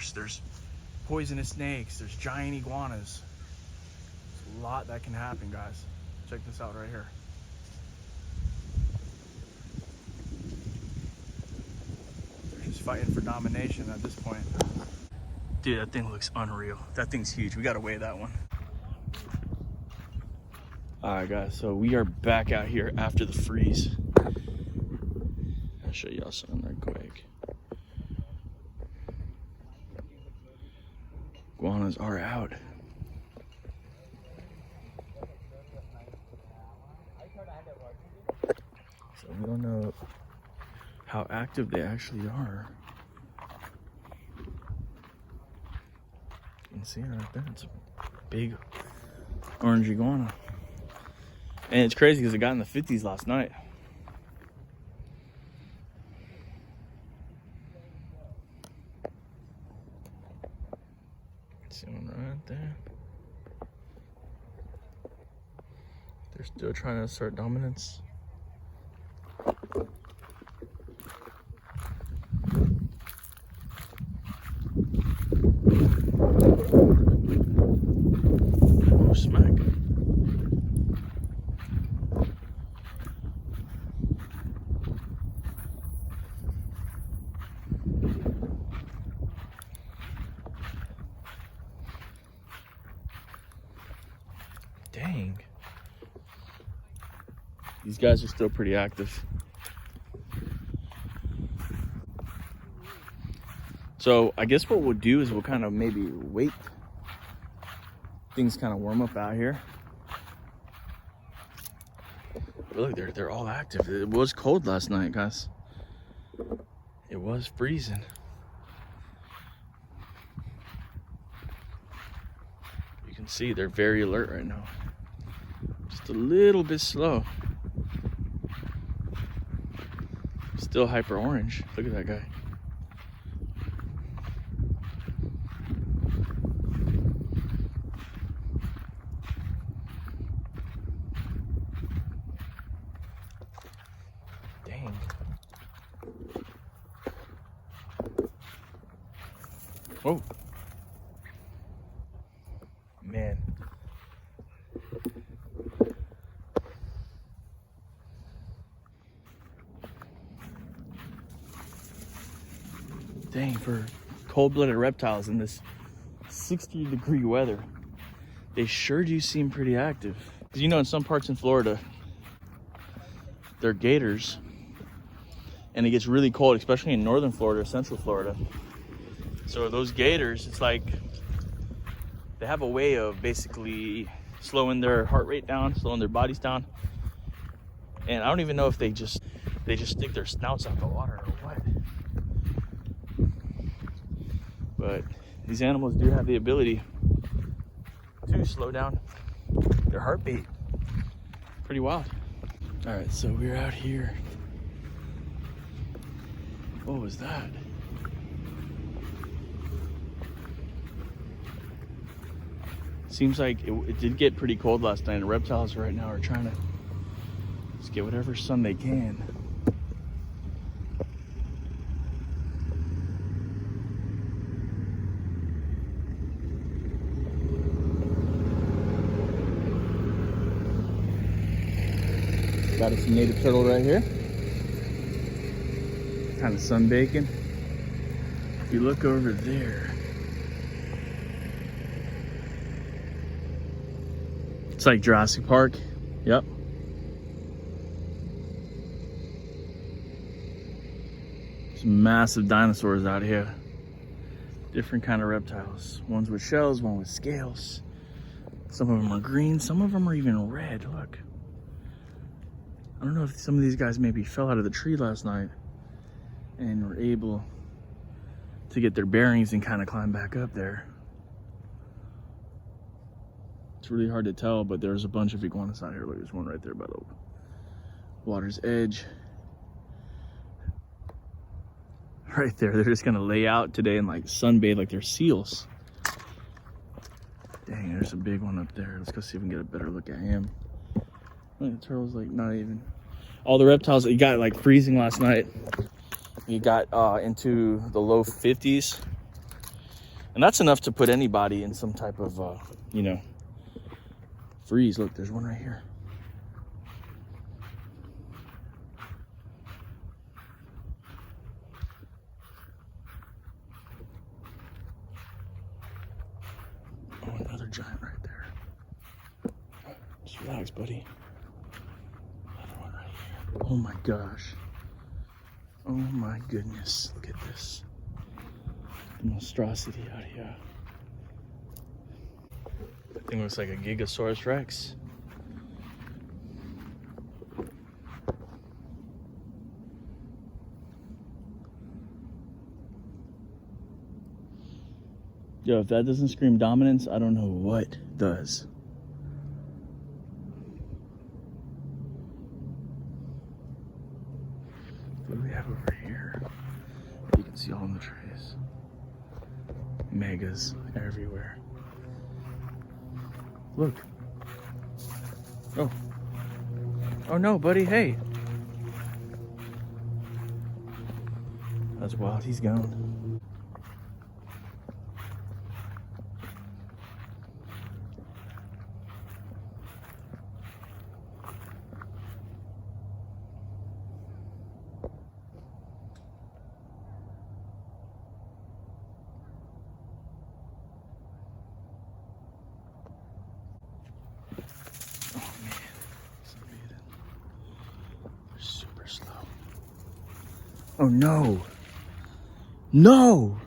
worse. There's poisonous snakes, there's giant iguanas. There's a lot that can happen, guys. Check this out right here. They're just fighting for domination at this point. Dude, that thing looks unreal. That thing's huge. We gotta weigh that one. All right, guys, so we are back out here after the freeze. I'll show y'all something real quick. Iguanas are out. So we don't know how active they actually are. You can see it right there. It's a big orange iguana. And it's crazy because it got in the 50s last night. See one right there. They're still trying to assert dominance. Oh, smack. Dang. These guys are still pretty active. So I guess what we'll do is we'll kind of maybe wait. Things kind of warm up out here. But look, they're all active. It was cold last night, guys. It was freezing. You can see they're very alert right now. Just a little bit slow. Still hyper orange. Look at that guy. Dang. Whoa. Man. Dang, for cold-blooded reptiles in this 60-degree weather, they sure do seem pretty active. Because you know, in some parts in Florida, they're gators, and it gets really cold, especially in northern Florida, central Florida. So those gators, it's like they have a way of basically slowing their heart rate down, slowing their bodies down. And I don't even know if they just stick their snouts out the water or what. But these animals do have the ability to slow down their heartbeat. Pretty wild. All right, so we're out here. What was that? Seems like it did get pretty cold last night, and reptiles right now are trying to just get whatever sun they can. Got us a native turtle right here. Kind of sunbaking. If you look over there, it's like Jurassic Park. Yep. Some massive dinosaurs out here. Different kind of reptiles. Ones with shells, one with scales. Some of them are green, some of them are even red. Look. I don't know if some of these guys maybe fell out of the tree last night and were able to get their bearings and kind of climb back up there. It's really hard to tell, but there's a bunch of iguanas out here. Look, there's one right there by the water's edge. Right there, they're just gonna lay out today and like sunbathe like they're seals. Dang, there's a big one up there. Let's go see if we can get a better look at him. Look, the turtle's like not even. All the reptiles that you got like freezing last night, you got into the low 50s. And that's enough to put anybody in some type of, you know, freeze. Look, there's one right here. Oh, another giant right there. Just relax, buddy. Another one right here. Oh my gosh. Oh my goodness. Look at this. The monstrosity out here. That thing looks like a Gigasaurus Rex. Yo, if that doesn't scream dominance, I don't know what does. What do we have over here? You can see all in the trees. Megas everywhere. Look. Oh. Oh no, buddy, hey. That's wild, he's gone. Oh no. No!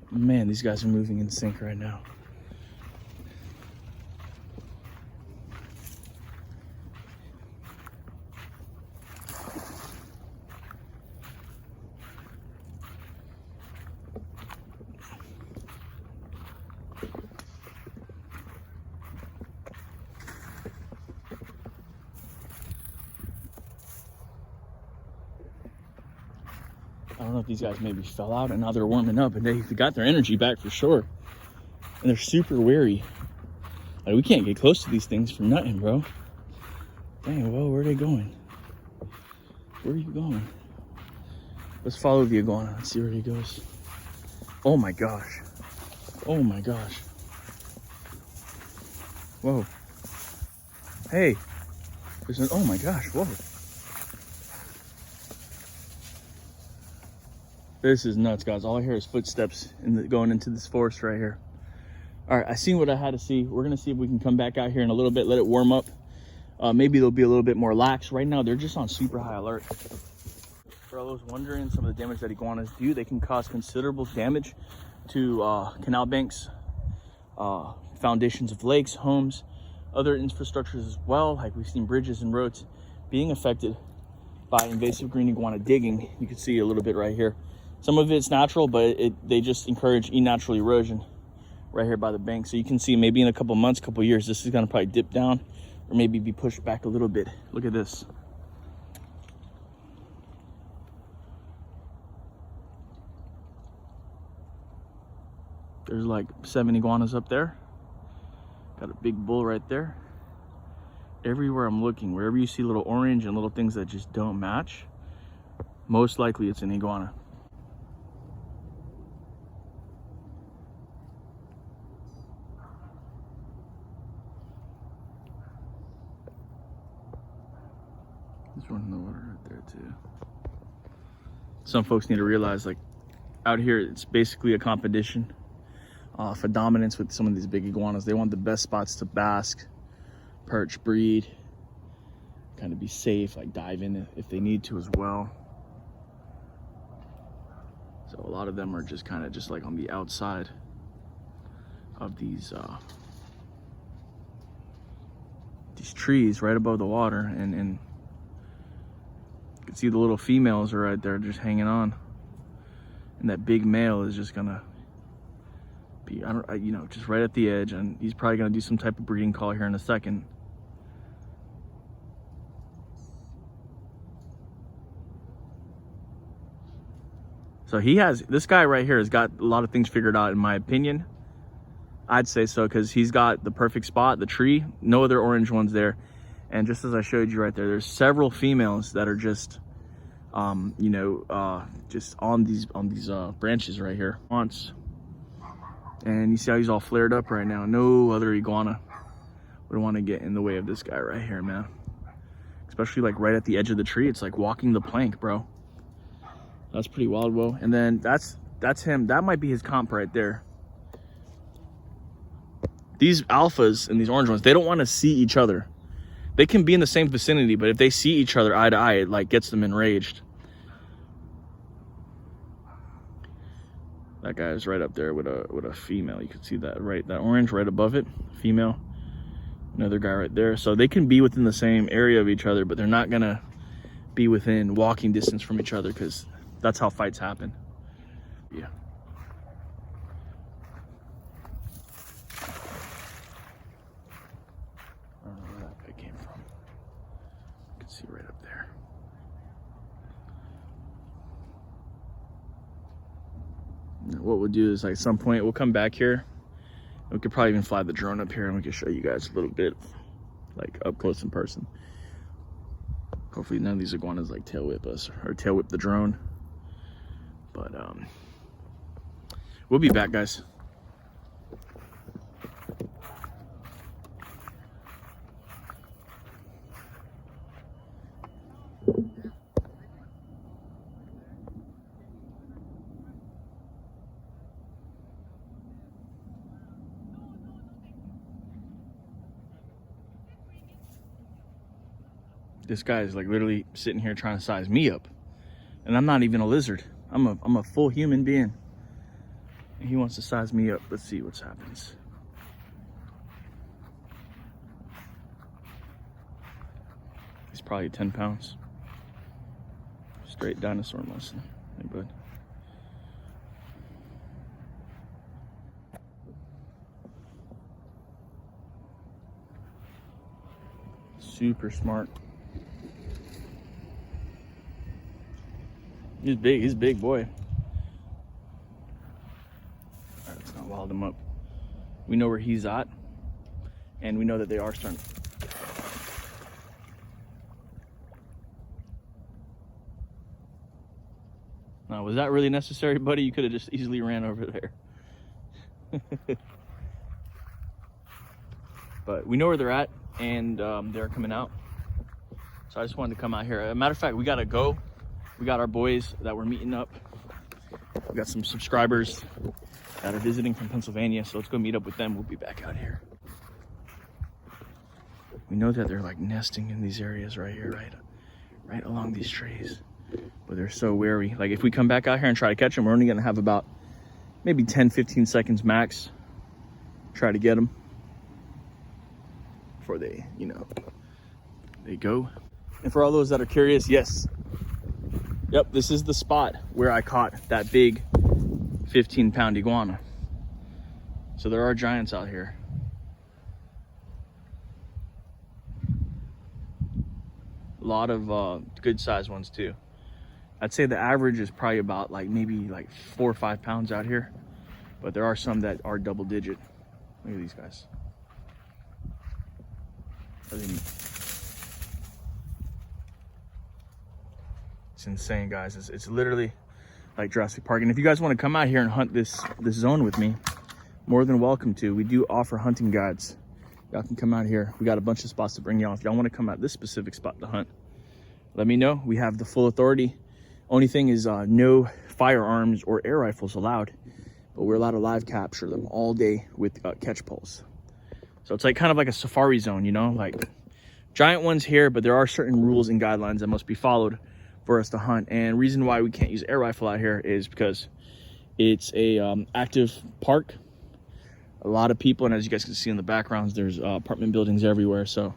Man, these guys are moving in sync right now. I don't know if these guys maybe fell out and now they're warming up, and they got their energy back for sure. And they're super wary. Like, we can't get close to these things for nothing, bro. Dang, well, where are they going? Where are you going? Let's follow the iguana and see where he goes. Oh my gosh. Oh my gosh. Whoa. Hey. Oh my gosh, whoa. This is nuts, guys. All I hear is footsteps going into this forest right here. All right, I seen what I had to see. We're gonna see if we can come back out here in a little bit, let it warm up. Maybe they'll be a little bit more lax. Right now, they're just on super high alert. For all those wondering, some of the damage that iguanas do, they can cause considerable damage to canal banks, foundations of lakes, homes, other infrastructures as well. Like we've seen bridges and roads being affected by invasive green iguana digging. You can see a little bit right here. Some of it's natural, but they just encourage natural erosion right here by the bank. So you can see maybe in a couple months, couple years, this is gonna probably dip down or maybe be pushed back a little bit. Look at this. There's like 7 iguanas up there. Got a big bull right there. Everywhere I'm looking, wherever you see little orange and little things that just don't match, most likely it's an iguana. There's one in the water right there too. Some folks need to realize, like, out here it's basically a competition for dominance with some of these big iguanas. They want the best spots to bask, perch, breed, kind of be safe, like dive in if they need to as well. So a lot of them are just kind of just like on the outside of these trees right above the water, and you can see the little females are right there just hanging on, and that big male is just gonna be, you know, just right at the edge, and he's probably gonna do some type of breeding call here in a second. So this guy right here has got a lot of things figured out, in my opinion. I'd say so, because he's got the perfect spot, the tree, no other orange ones there. And just as I showed you right there, there's several females that are just, you know, just on these branches right here. And you see how he's all flared up right now. No other iguana would want to get in the way of this guy right here, man. Especially like right at the edge of the tree. It's like walking the plank, bro. That's pretty wild, whoa. And then that's him. That might be his comp right there. These alphas and these orange ones, they don't want to see each other. They can be in the same vicinity, but if they see each other eye to eye, it like gets them enraged. That guy is right up there with a female. You can see that, right? That orange right above it, female. Another guy right there. So they can be within the same area of each other, but they're not gonna be within walking distance from each other, because that's how fights happen. Yeah. I don't know where that guy came from. You can see right up there. What we'll do is, like, at some point we'll come back here. We could probably even fly the drone up here and we can show you guys a little bit, like, up close in person. Hopefully none of these iguanas like tail whip us or tail whip the drone. But we'll be back, guys. This guy is like literally sitting here trying to size me up, and I'm not even a lizard. I'm a full human being, and he wants to size me up. Let's see what happens. He's probably 10 pounds. Straight dinosaur muscle. Hey, bud. Super smart. He's big. He's a big boy. All right, let's not wild him up. We know where he's at, and we know that they are starting. Now, was that really necessary, buddy? You could have just easily ran over there. But we know where they're at, and they're coming out. So I just wanted to come out here. As a matter of fact, we gotta go. We got our boys that we're meeting up. We got some subscribers that are visiting from Pennsylvania, so let's go meet up with them. We'll be back out here. We know that they're like nesting in these areas right here, right along these trees. But they're so wary. Like, if we come back out here and try to catch them, we're only gonna have about maybe 10-15 seconds max. Try to get them before they, you know, they go. And for all those that are curious, yes. Yep, this is the spot where I caught that big 15-pound iguana. So there are giants out here. A lot of good sized ones too. I'd say the average is probably about like maybe like 4 or 5 pounds out here. But there are some that are double digit. Look at these guys. It's insane, guys. It's literally like Jurassic Park. And if you guys want to come out here and hunt this zone with me, more than welcome to. We do offer hunting guides. Y'all can come out here. We got a bunch of spots to bring y'all. If y'all want to come out this specific spot to hunt, let me know. We have the full authority. Only thing is no firearms or air rifles allowed, but we're allowed to live capture them all day with catch poles. So it's like kind of like a safari zone, you know, like giant ones here, but there are certain rules and guidelines that must be followed for us to hunt. And reason why we can't use air rifle out here is because it's a active park. A lot of people, and as you guys can see in the backgrounds, there's apartment buildings everywhere. So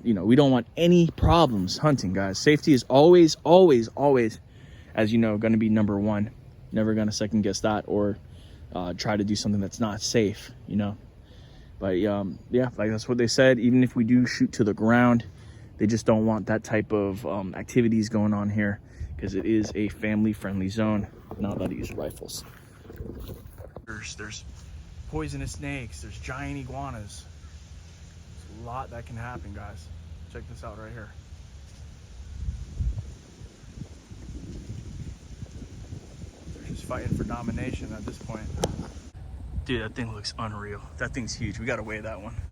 you know, we don't want any problems hunting, guys. Safety is always, as you know, going to be number one. Never going to second guess that or try to do something that's not safe, you know. But yeah, like that's what they said. Even if we do shoot to the ground, they just don't want that type of activities going on here because it is a family-friendly zone. Not allowed to use rifles. There's poisonous snakes. There's giant iguanas. There's a lot that can happen, guys. Check this out right here. They're just fighting for domination at this point. Dude, that thing looks unreal. That thing's huge. We gotta weigh that one.